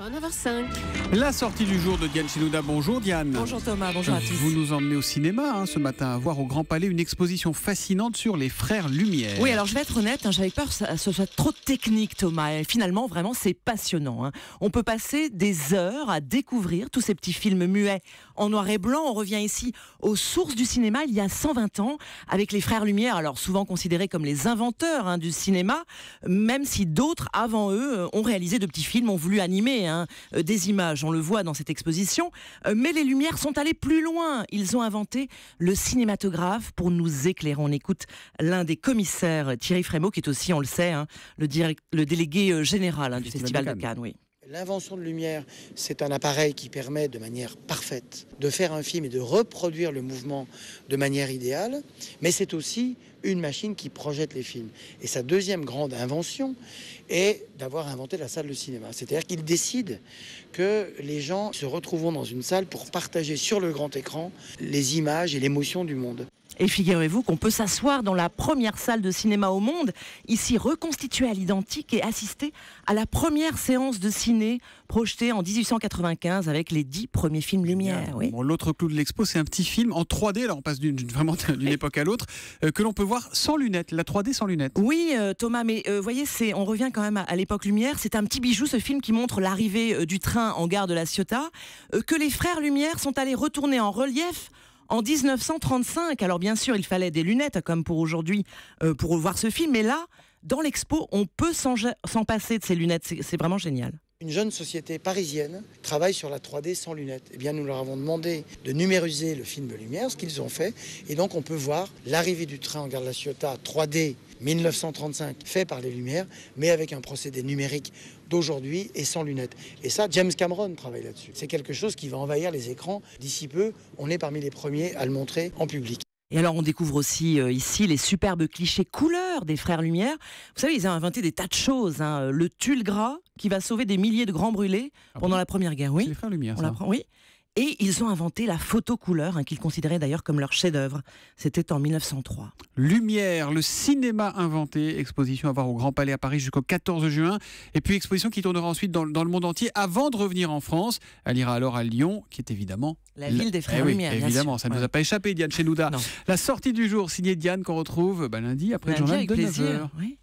9h05. La sortie du jour de Diane Chenouda. Bonjour Diane. Bonjour Thomas, bonjour à tous. Vous nous emmenez au cinéma ce matin à voir au Grand Palais une exposition fascinante sur les frères Lumière. Oui, alors je vais être honnête, j'avais peur que ce soit trop technique Thomas. Et finalement, vraiment, c'est passionnant. On peut passer des heures à découvrir tous ces petits films muets en noir et blanc. On revient ici aux sources du cinéma il y a 120 ans avec les frères Lumière, alors souvent considérés comme les inventeurs du cinéma, même si d'autres avant eux ont réalisé de petits films, ont voulu animer des images, on le voit dans cette exposition, mais les Lumières sont allés plus loin. Ils ont inventé le cinématographe pour nous éclairer. On écoute l'un des commissaires, Thierry Frémaux, qui est aussi, on le sait, le délégué général du Festival de Cannes. Oui. L'invention de lumière, c'est un appareil qui permet de manière parfaite de faire un film et de reproduire le mouvement de manière idéale, mais c'est aussi une machine qui projette les films. Et sa deuxième grande invention est d'avoir inventé la salle de cinéma. C'est-à-dire qu'il décide que les gens se retrouveront dans une salle pour partager sur le grand écran les images et l'émotion du monde. Et figurez-vous qu'on peut s'asseoir dans la première salle de cinéma au monde, ici reconstituée à l'identique, et assister à la première séance de ciné projetée en 1895 avec les 10 premiers films Lumière. Oui. Bon, l'autre clou de l'expo, c'est un petit film en 3D, alors on passe vraiment d'une époque à l'autre, que l'on peut voir sans lunettes, la 3D sans lunettes. Oui Thomas, mais voyez, on revient quand même à l'époque Lumière, c'est un petit bijou ce film qui montre l'arrivée du train en gare de La Ciotat, que les frères Lumière sont allés retourner en relief en 1935. Alors bien sûr, il fallait des lunettes, comme pour aujourd'hui, pour voir ce film. Mais là, dans l'expo, on peut s'en passer de ces lunettes. C'est vraiment génial. Une jeune société parisienne travaille sur la 3D sans lunettes. Eh bien, nous leur avons demandé de numériser le film Lumière, ce qu'ils ont fait. Et donc, on peut voir l'arrivée du train en gare de La Ciotat 3D 1935, fait par les Lumières, mais avec un procédé numérique d'aujourd'hui et sans lunettes. Et ça, James Cameron travaille là-dessus. C'est quelque chose qui va envahir les écrans. D'ici peu, on est parmi les premiers à le montrer en public. Et alors on découvre aussi ici les superbes clichés couleurs des frères Lumière. Vous savez, ils ont inventé des tas de choses. Le tulle gras qui va sauver des milliers de grands brûlés pendant la Première Guerre. Oui. C'est les frères Lumière, ça. Oui. Et ils ont inventé la photo couleur, qu'ils considéraient d'ailleurs comme leur chef-d'œuvre. C'était en 1903. Lumière, le cinéma inventé, exposition à voir au Grand Palais à Paris jusqu'au 14 juin. Et puis exposition qui tournera ensuite dans le monde entier avant de revenir en France. Elle ira alors à Lyon, qui est évidemment la ville des frères Lumière. Évidemment, ça ne nous a pas échappé, Diane Chenouda. La sortie du jour, signée Diane, qu'on retrouve lundi après le journal de 9h. Oui.